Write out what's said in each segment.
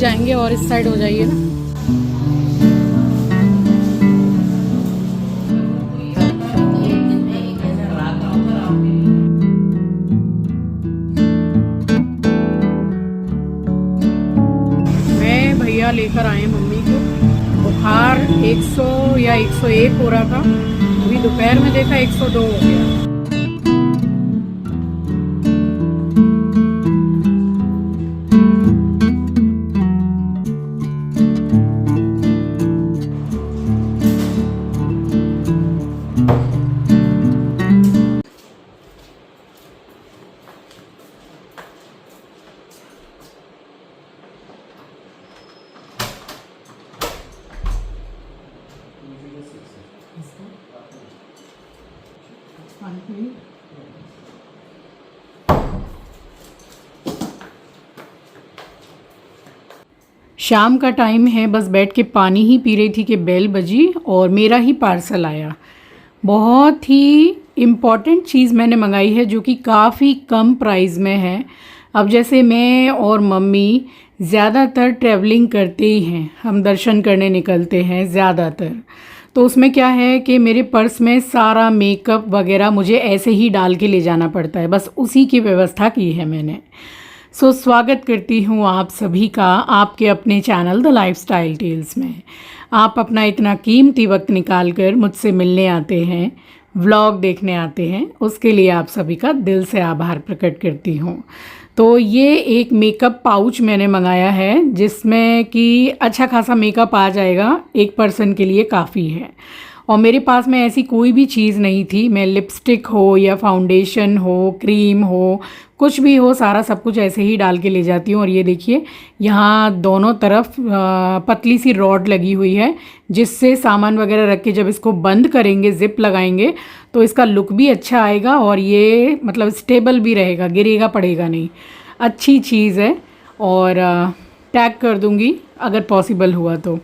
जाएंगे और इस साइड हो जाइए ना। मैं भैया लेकर आए मम्मी को। बुखार 100 या 101 हो रहा था, अभी दोपहर में देखा 102 हो गया। शाम का टाइम है, बस बैठ के पानी ही पी रही थी कि बेल बजी और मेरा ही पार्सल आया। बहुत ही इम्पॉर्टेंट चीज़ मैंने मंगाई है जो कि काफ़ी कम प्राइस में है। अब जैसे मैं और मम्मी ज़्यादातर ट्रैवलिंग करते ही हैं, हम दर्शन करने निकलते हैं ज़्यादातर, तो उसमें क्या है कि मेरे पर्स में सारा मेकअप वगैरह मुझे ऐसे ही डाल के ले जाना पड़ता है, बस उसी की व्यवस्था की है मैंने। स्वागत करती हूँ आप सभी का आपके अपने चैनल द लाइफस्टाइल टेल्स में। आप अपना इतना कीमती वक्त निकाल कर मुझसे मिलने आते हैं, व्लॉग देखने आते हैं, उसके लिए आप सभी का दिल से आभार प्रकट करती हूँ। तो ये एक मेकअप पाउच मैंने मंगाया है जिसमें कि अच्छा खासा मेकअप आ जाएगा, एक पर्सन के लिए काफ़ी है। और मेरे पास में ऐसी कोई भी चीज़ नहीं थी, मैं लिपस्टिक हो या फाउंडेशन हो, क्रीम हो, कुछ भी हो, सारा सब कुछ ऐसे ही डाल के ले जाती हूँ। और ये देखिए यहाँ दोनों तरफ पतली सी रॉड लगी हुई है जिससे सामान वगैरह रख के जब इसको बंद करेंगे, ज़िप लगाएंगे, तो इसका लुक भी अच्छा आएगा और ये मतलब स्टेबल भी रहेगा, गिरेगा पड़ेगा नहीं। अच्छी चीज़ है और टैग कर दूँगी अगर पॉसिबल हुआ तो।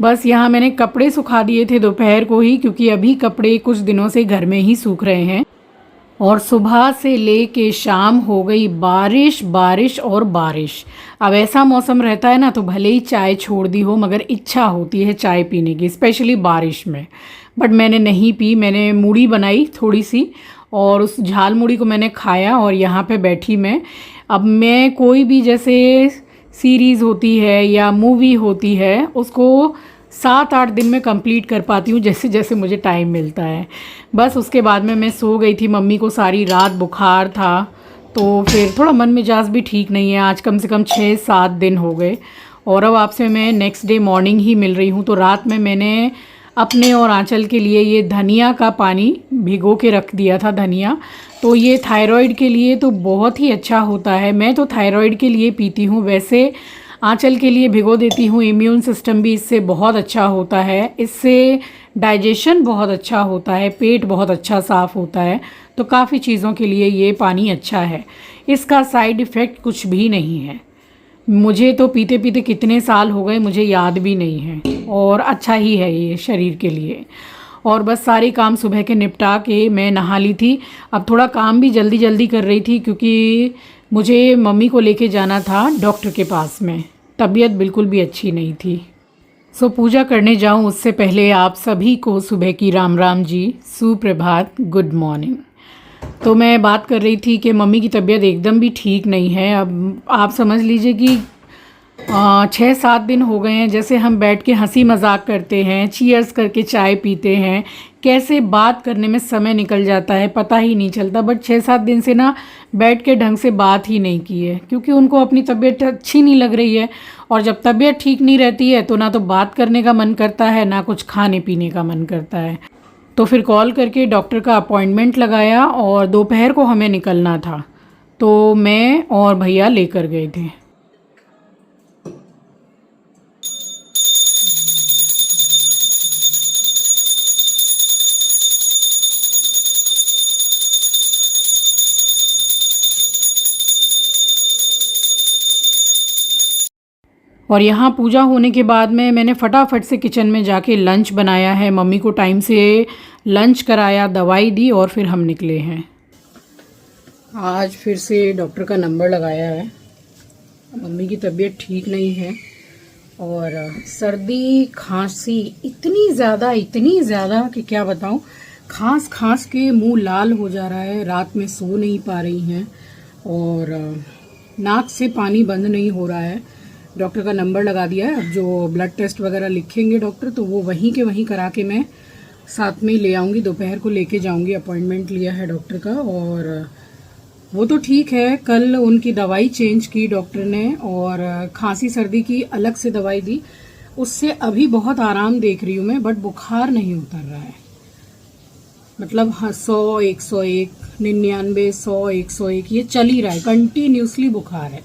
बस यहाँ मैंने कपड़े सुखा दिए थे दोपहर को ही, क्योंकि अभी कपड़े कुछ दिनों से घर में ही सूख रहे हैं। और सुबह से ले के शाम हो गई बारिश बारिश और बारिश। अब ऐसा मौसम रहता है ना तो भले ही चाय छोड़ दी हो मगर इच्छा होती है चाय पीने की, स्पेशली बारिश में। बट मैंने नहीं पी, मैंने मूढ़ी बनाई थोड़ी सी और उस झाल मूढ़ी को मैंने खाया और यहाँ पे बैठी मैं। अब मैं कोई भी जैसे सीरीज़ होती है या मूवी होती है उसको 7-8 दिन में कंप्लीट कर पाती हूँ, जैसे जैसे मुझे टाइम मिलता है। बस उसके बाद में मैं सो गई थी, मम्मी को सारी रात बुखार था तो फिर थोड़ा मन मिजाज भी ठीक नहीं है। आज कम से कम 6-7 दिन हो गए और अब आपसे मैं नेक्स्ट डे मॉर्निंग ही मिल रही हूँ। तो रात में मैंने अपने और आंचल के लिए ये धनिया का पानी भिगो के रख दिया था। धनिया तो ये थायराइड के लिए तो बहुत ही अच्छा होता है, मैं तो थायराइड के लिए पीती हूँ, वैसे आंचल के लिए भिगो देती हूँ। इम्यून सिस्टम भी इससे बहुत अच्छा होता है, इससे डाइजेशन बहुत अच्छा होता है, पेट बहुत अच्छा साफ़ होता है, तो काफ़ी चीज़ों के लिए ये पानी अच्छा है। इसका साइड इफ़ेक्ट कुछ भी नहीं है, मुझे तो पीते पीते कितने साल हो गए मुझे याद भी नहीं है, और अच्छा ही है ये शरीर के लिए। और बस सारे काम सुबह के निपटा के मैं नहा ली थी। अब थोड़ा काम भी जल्दी जल्दी कर रही थी क्योंकि मुझे मम्मी को लेके जाना था डॉक्टर के पास में, तबीयत बिल्कुल भी अच्छी नहीं थी। पूजा करने जाऊं उससे पहले आप सभी को सुबह की राम राम जी, सुप्रभात, गुड मॉर्निंग। तो मैं बात कर रही थी कि मम्मी की तबीयत एकदम भी ठीक नहीं है। अब आप समझ लीजिए कि 6-7 दिन हो गए हैं जैसे हम बैठ के हंसी मजाक करते हैं, चीयर्स करके चाय पीते हैं, कैसे बात करने में समय निकल जाता है पता ही नहीं चलता। बट 6-7 दिन से ना बैठ के ढंग से बात ही नहीं की है क्योंकि उनको अपनी तबीयत अच्छी नहीं लग रही है। और जब तबीयत ठीक नहीं रहती है तो ना तो बात करने का मन करता है ना कुछ खाने पीने का मन करता है। तो फिर कॉल करके डॉक्टर का अपॉइंटमेंट लगाया और दोपहर को हमें निकलना था तो मैं और भैया लेकर गए थे। और यहाँ पूजा होने के बाद में मैंने फटाफट से किचन में जाके लंच बनाया है, मम्मी को टाइम से लंच कराया, दवाई दी और फिर हम निकले हैं। आज फिर से डॉक्टर का नंबर लगाया है, मम्मी की तबीयत ठीक नहीं है। और सर्दी खांसी इतनी ज़्यादा कि क्या बताऊं। खांस खांस के मुंह लाल हो जा रहा है, रात में सो नहीं पा रही हैं और नाक से पानी बंद नहीं हो रहा है। डॉक्टर का नंबर लगा दिया है। अब जो ब्लड टेस्ट वगैरह लिखेंगे डॉक्टर, तो वो वहीं के वहीं करा के मैं साथ में ही ले आऊँगी। दोपहर को लेके जाऊँगी, अपॉइंटमेंट लिया है डॉक्टर का। और वो तो ठीक है, कल उनकी दवाई चेंज की डॉक्टर ने और खांसी सर्दी की अलग से दवाई दी। उससे अभी बहुत आराम देख रही हूँ मैं, बट बुखार नहीं उतर रहा है। मतलब हाँ, 100, 101, 99, 100, 101 ये चल ही रहा है, कंटिन्यूसली बुखार है।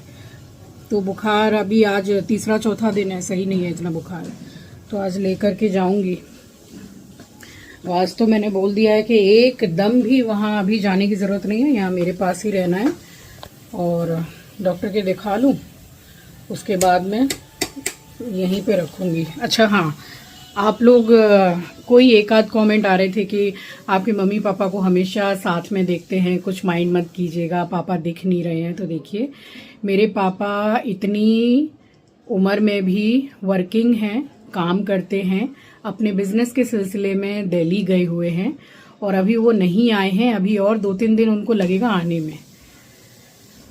तो बुखार अभी आज तीसरा चौथा दिन है, सही नहीं है इतना बुखार है, तो आज लेकर के जाऊंगी। आज तो मैंने बोल दिया है कि एकदम भी वहाँ अभी जाने की ज़रूरत नहीं है, यहाँ मेरे पास ही रहना है और डॉक्टर के दिखा लूँ, उसके बाद में यहीं पे रखूँगी। अच्छा हाँ, आप लोग कोई एक आध कमेंट आ रहे थे कि आपके मम्मी पापा को हमेशा साथ में देखते हैं, कुछ माइंड मत कीजिएगा, पापा दिख नहीं रहे हैं। तो देखिए, मेरे पापा इतनी उम्र में भी वर्किंग हैं, काम करते हैं, अपने बिजनेस के सिलसिले में दिल्ली गए हुए हैं और अभी वो नहीं आए हैं। अभी और 2-3 दिन उनको लगेगा आने में।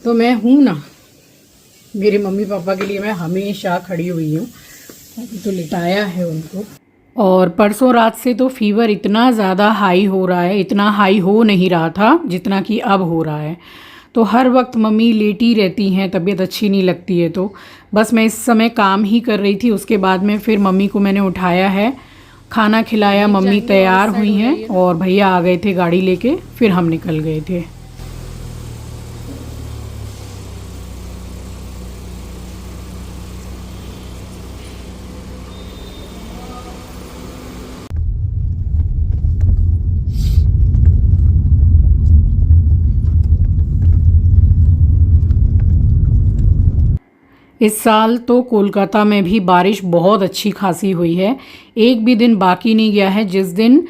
तो मैं हूँ ना, मेरे मम्मी पापा के लिए मैं हमेशा खड़ी हुई हूँ। अभी तो लिटाया है उनको। और परसों रात से तो फीवर इतना ज़्यादा हाई हो रहा है, इतना हाई हो नहीं रहा था जितना कि अब हो रहा है। तो हर वक्त मम्मी लेटी रहती हैं, तबीयत अच्छी नहीं लगती है। तो बस मैं इस समय काम ही कर रही थी, उसके बाद में फिर मम्मी को मैंने उठाया है, खाना खिलाया, मम्मी तैयार हुई हैं और भैया आ गए थे गाड़ी लेके, फिर हम निकल गए थे। इस साल तो कोलकाता में भी बारिश बहुत अच्छी खासी हुई है। एक भी दिन बाकी नहीं गया है जिस दिन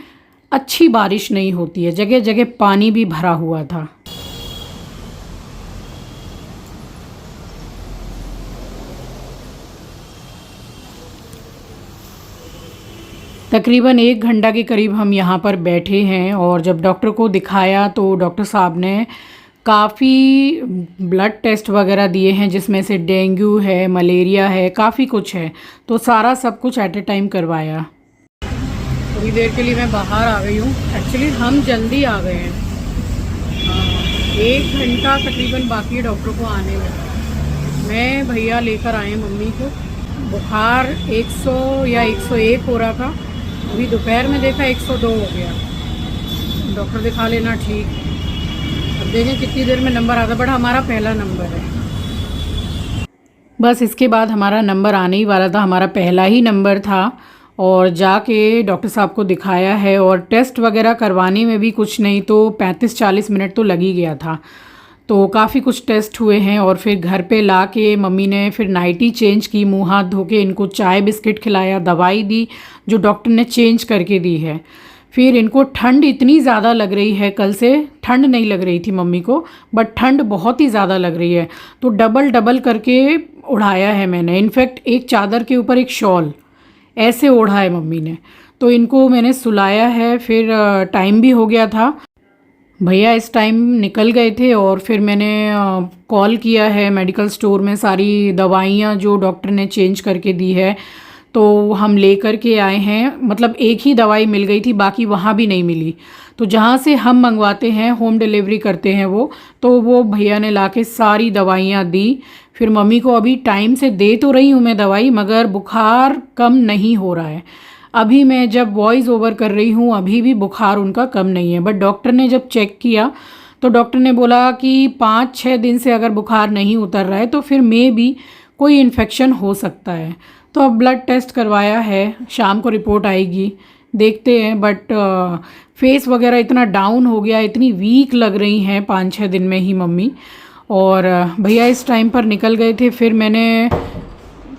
अच्छी बारिश नहीं होती है। जगह जगह पानी भी भरा हुआ था। तकरीबन 1 घंटा के करीब हम यहाँ पर बैठे हैं और जब डॉक्टर को दिखाया तो डॉक्टर साहब ने काफ़ी ब्लड टेस्ट वगैरह दिए हैं, जिसमें से डेंगू है, मलेरिया है, काफ़ी कुछ है। तो सारा सब कुछ एट ए टाइम करवाया। थोड़ी देर के लिए मैं बाहर आ गई हूँ। एक्चुअली हम जल्दी आ गए हैं, 1 घंटा तकरीबन बाकी है डॉक्टर को आने में। मैं भैया लेकर आए मम्मी को। बुखार 100 या 101 हो रहा था, अभी दोपहर में देखा 102 हो गया। डॉक्टर दिखा लेना ठीक। अब देखें कितनी देर में नंबर आता, बट हमारा पहला नंबर है। बस इसके बाद हमारा नंबर आने ही वाला था, हमारा पहला ही नंबर था। और जाके डॉक्टर साहब को दिखाया है और टेस्ट वगैरह करवाने में भी कुछ नहीं तो 35-40 मिनट तो लग ही गया था। तो काफ़ी कुछ टेस्ट हुए हैं और फिर घर पे ला के मम्मी ने फिर नाइटी चेंज की, मुंह हाथ धो के इनको चाय बिस्किट खिलाया, दवाई दी जो डॉक्टर ने चेंज करके दी है। फिर इनको ठंड इतनी ज़्यादा लग रही है, कल से ठंड नहीं लग रही थी मम्मी को, बट ठंड बहुत ही ज़्यादा लग रही है। तो डबल डबल करके उड़ाया है मैंने, इनफैक्ट एक चादर के ऊपर एक शॉल ऐसे ओढ़ा है मम्मी ने। तो इनको मैंने सुलाया है। फिर टाइम भी हो गया था, भैया इस टाइम निकल गए थे और फिर मैंने कॉल किया है मेडिकल स्टोर में, सारी दवाइयाँ जो डॉक्टर ने चेंज करके दी है तो हम ले कर के आए हैं। मतलब एक ही दवाई मिल गई थी, बाकी वहाँ भी नहीं मिली। तो जहाँ से हम मंगवाते हैं, होम डिलीवरी करते हैं वो भैया ने लाके सारी दवाइयाँ दी। फिर मम्मी को अभी टाइम से दे तो रही हूँ मैं दवाई, मगर बुखार कम नहीं हो रहा है। अभी मैं जब वॉइस ओवर कर रही हूँ अभी भी बुखार उनका कम नहीं है। बट डॉक्टर ने जब चेक किया तो डॉक्टर ने बोला कि 5-6 दिन से अगर बुखार नहीं उतर रहा है तो फिर भी कोई इन्फेक्शन हो सकता है। तो अब ब्लड टेस्ट करवाया है, शाम को रिपोर्ट आएगी, देखते हैं। बट फेस वगैरह इतना डाउन हो गया, इतनी वीक लग रही हैं 5-6 दिन में ही मम्मी। और भैया इस टाइम पर निकल गए थे। फिर मैंने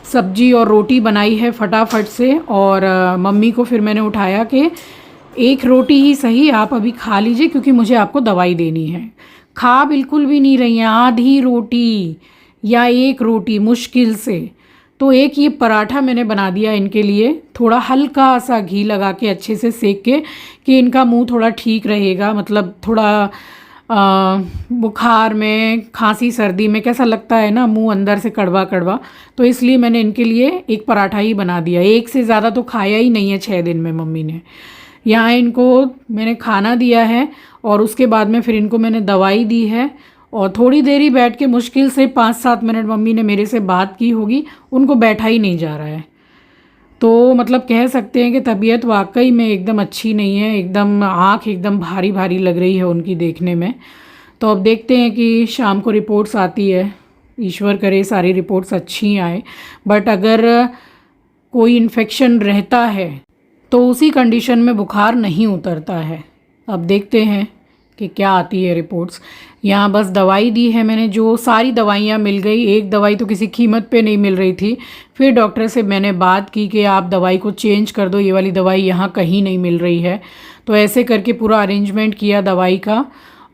सब्जी और रोटी बनाई है फटाफट से और मम्मी को फिर मैंने उठाया कि एक रोटी ही सही आप अभी खा लीजिए क्योंकि मुझे आपको दवाई देनी है। खा बिल्कुल भी नहीं रही हैं, आधी रोटी या एक रोटी मुश्किल से। तो एक ये पराठा मैंने बना दिया इनके लिए, थोड़ा हल्का सा घी लगा के अच्छे से सेक के, कि इनका मुंह थोड़ा ठीक रहेगा, मतलब थोड़ा बुखार में, खांसी सर्दी में कैसा लगता है ना मुंह अंदर से कड़वा कड़वा, तो इसलिए मैंने इनके लिए एक पराठा ही बना दिया। एक से ज़्यादा तो खाया ही नहीं है 6 दिन में मम्मी ने। यहाँ इनको मैंने खाना दिया है और उसके बाद में फिर इनको मैंने दवाई दी है, और थोड़ी देर ही बैठ के, मुश्किल से 5-7 मिनट मम्मी ने मेरे से बात की होगी, उनको बैठा ही नहीं जा रहा है। तो मतलब कह सकते हैं कि तबीयत वाकई में एकदम अच्छी नहीं है, एकदम आँख एकदम भारी भारी लग रही है उनकी देखने में। तो अब देखते हैं कि शाम को रिपोर्ट्स आती है, ईश्वर करे सारी रिपोर्ट्स अच्छी आए। बट अगर कोई इन्फेक्शन रहता है तो उसी कंडीशन में बुखार नहीं उतरता है। अब देखते हैं कि क्या आती है रिपोर्ट्स। यहाँ बस दवाई दी है मैंने, जो सारी दवाइयाँ मिल गई, एक दवाई तो किसी कीमत पे नहीं मिल रही थी। फिर डॉक्टर से मैंने बात की कि आप दवाई को चेंज कर दो, ये वाली दवाई यहाँ कहीं नहीं मिल रही है। तो ऐसे करके पूरा अरेंजमेंट किया दवाई का,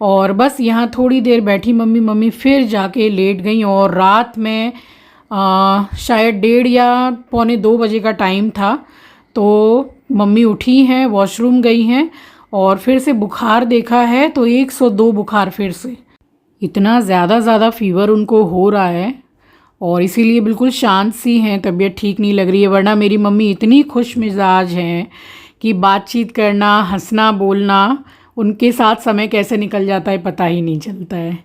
और बस यहाँ थोड़ी देर बैठी मम्मी फिर जाके लेट गई। और रात में शायद 1:30 या 1:45 बजे का टाइम था, तो मम्मी उठी हैं, वॉशरूम गई हैं और फिर से बुखार देखा है तो 102 बुखार फिर से। इतना ज़्यादा फ़ीवर उनको हो रहा है और इसीलिए बिल्कुल शांत सी हैं, तबीयत ठीक नहीं लग रही है। वरना मेरी मम्मी इतनी खुश मिजाज हैं कि बातचीत करना, हंसना, बोलना, उनके साथ समय कैसे निकल जाता है पता ही नहीं चलता है।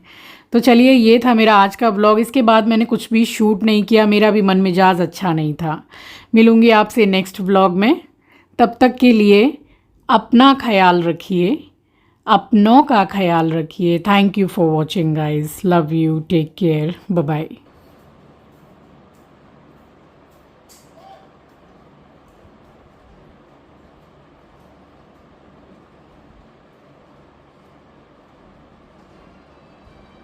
तो चलिए, ये था मेरा आज का व्लॉग। इसके बाद मैंने कुछ भी शूट नहीं किया, मेरा भी मन मिजाज अच्छा नहीं था। मिलूँगी आपसे नेक्स्ट व्लॉग में, तब तक के लिए अपना ख्याल रखिए, अपनों का ख्याल रखिए। Thank you for watching guys, love you, take care, bye bye.